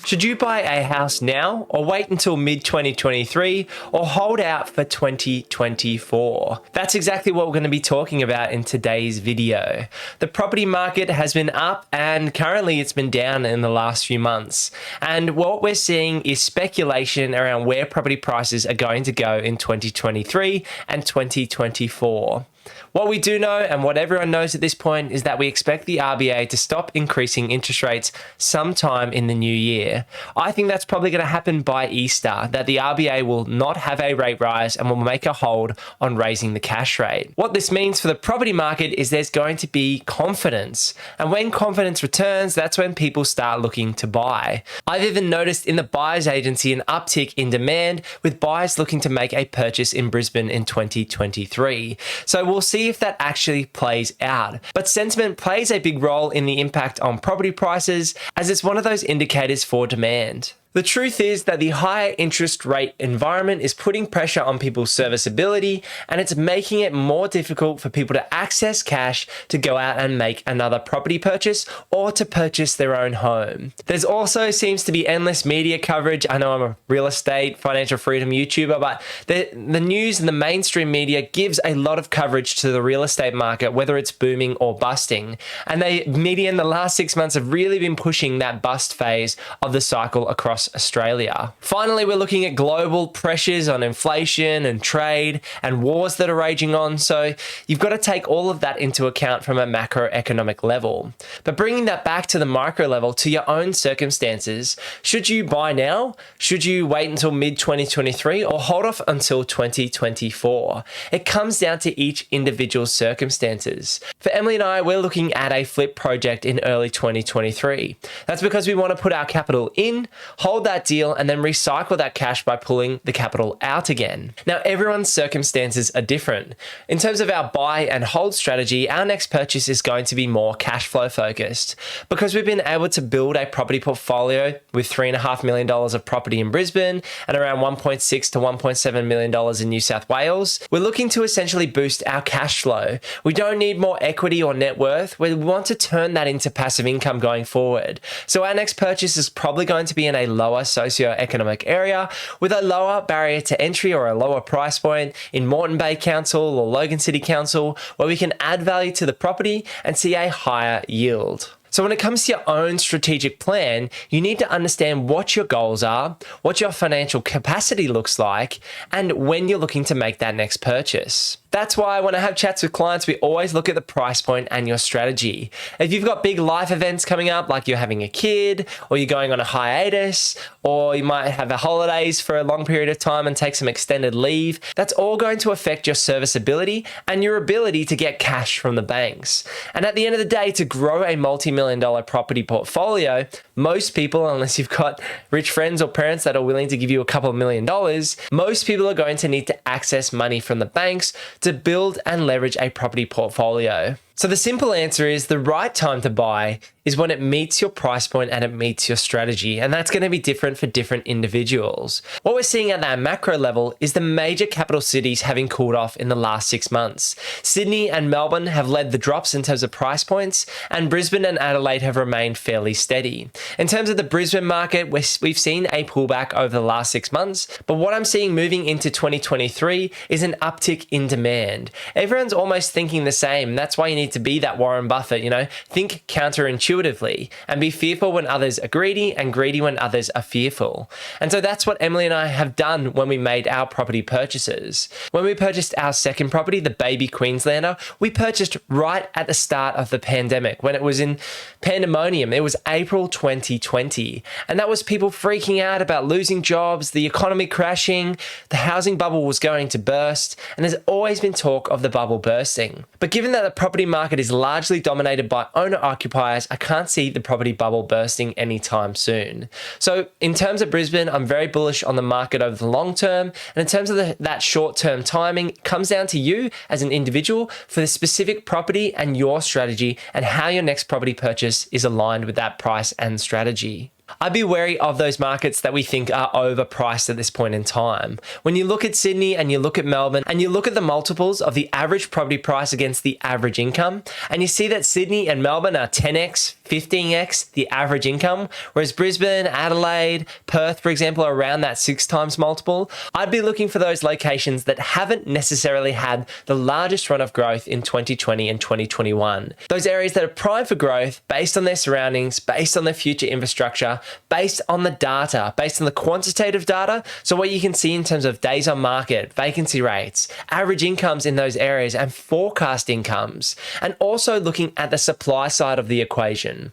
Should you buy a house now or wait until mid-2023 or hold out for 2024? That's exactly what we're going to be talking about in today's video. The property market has been up and currently it's been down in the last few months. And what we're seeing is speculation around where property prices are going to go in 2023 and 2024. What we do know, and what everyone knows at this point, is that we expect the RBA to stop increasing interest rates sometime in the new year. I think that's probably going to happen by Easter, that the RBA will not have a rate rise and will make a hold on raising the cash rate. What this means for the property market is there's going to be confidence. And when confidence returns, that's when people start looking to buy. I've even noticed in the buyer's agency an uptick in demand, with buyers looking to make a purchase in Brisbane in 2023. So we'll see if that actually plays out. But sentiment plays a big role in the impact on property prices, as it's one of those indicators for demand. The truth is that the higher interest rate environment is putting pressure on people's serviceability, and it's making it more difficult for people to access cash to go out and make another property purchase or to purchase their own home. There's also seems to be endless media coverage. I know I'm a real estate, financial freedom YouTuber, but the news and the mainstream media gives a lot of coverage to the real estate market, whether it's booming or busting. And the media in the last 6 months have really been pushing that bust phase of the cycle across Australia. Finally, we're looking at global pressures on inflation and trade and wars that are raging on. So you've got to take all of that into account from a macroeconomic level. But bringing that back to the micro level, to your own circumstances, should you buy now? Should you wait until mid-2023 or hold off until 2024? It comes down to each individual's circumstances. For Emily and I, we're looking at a flip project in early 2023. That's because we want to put our capital in, hold that deal, and then recycle that cash by pulling the capital out again. Now, everyone's circumstances are different. In terms of our buy and hold strategy, our next purchase is going to be more cash flow focused. Because we've been able to build a property portfolio with $3.5 million of property in Brisbane and around $1.6 to $1.7 million in New South Wales, we're looking to essentially boost our cash flow. We don't need more equity or net worth. We want to turn that into passive income going forward. So our next purchase is probably going to be in a lower socioeconomic area with a lower barrier to entry or a lower price point in Moreton Bay Council or Logan City Council, where we can add value to the property and see a higher yield. So when it comes to your own strategic plan, you need to understand what your goals are, what your financial capacity looks like, and when you're looking to make that next purchase. That's why when I have chats with clients, we always look at the price point and your strategy. If you've got big life events coming up, like you're having a kid, or you're going on a hiatus, or you might have a holidays for a long period of time and take some extended leave, that's all going to affect your serviceability and your ability to get cash from the banks. And at the end of the day, to grow a multi-million-dollar property portfolio, most people, unless you've got rich friends or parents that are willing to give you a couple of $1,000,000, most people are going to need to access money from the banks to build and leverage a property portfolio. So the simple answer is the right time to buy is when it meets your price point and it meets your strategy. And that's going to be different for different individuals. What we're seeing at that macro level is the major capital cities having cooled off in the last 6 months. Sydney and Melbourne have led the drops in terms of price points, and Brisbane and Adelaide have remained fairly steady. In terms of the Brisbane market, we've seen a pullback over the last 6 months, but what I'm seeing moving into 2023 is an uptick in demand. Everyone's almost thinking the same. That's why you need to be that Warren Buffett, think counterintuitively and be fearful when others are greedy and greedy when others are fearful. And so that's what Emily and I have done when we made our property purchases. When we purchased our second property, the baby Queenslander, we purchased right at the start of the pandemic when it was in pandemonium. It was April 2020. And that was people freaking out about losing jobs, the economy crashing, the housing bubble was going to burst, and there's always been talk of the bubble bursting. But given that the property market is largely dominated by owner-occupiers, I can't see the property bubble bursting anytime soon. So in terms of Brisbane, I'm very bullish on the market over the long term. And in terms of that short-term timing, it comes down to you as an individual for the specific property and your strategy and how your next property purchase is aligned with that price and strategy. I'd be wary of those markets that we think are overpriced at this point in time. When you look at Sydney and you look at Melbourne and you look at the multiples of the average property price against the average income, and you see that Sydney and Melbourne are 10x, 15x the average income, whereas Brisbane, Adelaide, Perth, for example, are around that 6 times multiple, I'd be looking for those locations that haven't necessarily had the largest run of growth in 2020 and 2021. Those areas that are primed for growth based on their surroundings, based on their future infrastructure, based on the data, based on the quantitative data. So what you can see in terms of days on market, vacancy rates, average incomes in those areas, and forecast incomes, and also looking at the supply side of the equation.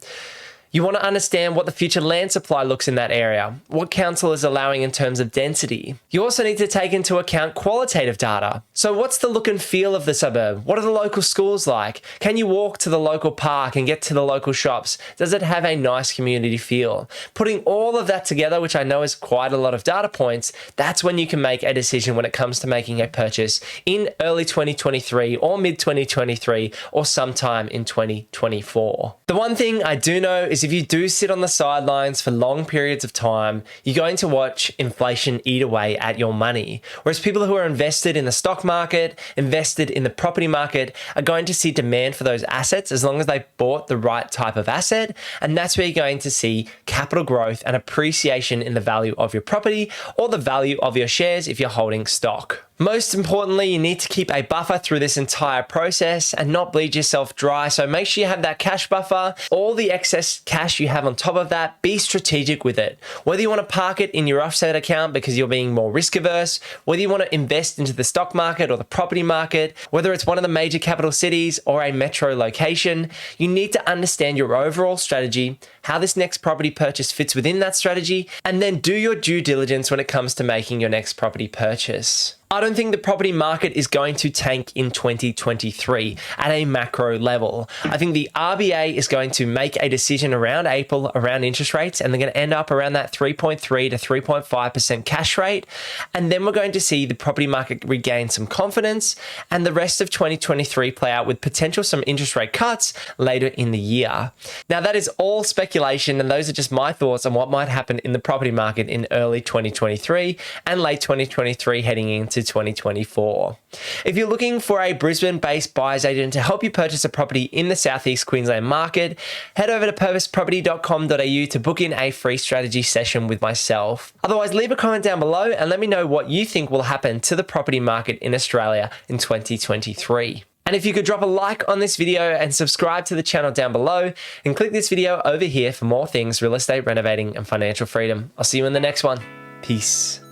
You want to understand what the future land supply looks in that area, what council is allowing in terms of density. You also need to take into account qualitative data. So what's the look and feel of the suburb? What are the local schools like? Can you walk to the local park and get to the local shops? Does it have a nice community feel? Putting all of that together, which I know is quite a lot of data points, that's when you can make a decision when it comes to making a purchase in early 2023 or mid 2023 or sometime in 2024. The one thing I do know is if you do sit on the sidelines for long periods of time, you're going to watch inflation eat away at your money. Whereas people who are invested in the stock market, invested in the property market, are going to see demand for those assets as long as they bought the right type of asset. And that's where you're going to see capital growth and appreciation in the value of your property or the value of your shares if you're holding stock. Most importantly, you need to keep a buffer through this entire process and not bleed yourself dry. So make sure you have that cash buffer. All the excess cash you have on top of that, be strategic with it. Whether you want to park it in your offset account because you're being more risk averse, whether you want to invest into the stock market or the property market, whether it's one of the major capital cities or a metro location, you need to understand your overall strategy, how this next property purchase fits within that strategy, and then do your due diligence when it comes to making your next property purchase. I don't think the property market is going to tank in 2023 at a macro level. I think the RBA is going to make a decision around April around interest rates, and they're going to end up around that 3.3 to 3.5% cash rate. And then we're going to see the property market regain some confidence and the rest of 2023 play out with potential some interest rate cuts later in the year. Now, that is all speculation, and those are just my thoughts on what might happen in the property market in early 2023 and late 2023 heading into 2024. If you're looking for a Brisbane-based buyer's agent to help you purchase a property in the Southeast Queensland market, head over to purposeproperty.com.au to book in a free strategy session with myself. Otherwise, leave a comment down below and let me know what you think will happen to the property market in Australia in 2023. And if you could drop a like on this video and subscribe to the channel down below and click this video over here for more things real estate, renovating, and financial freedom. I'll see you in the next one. Peace.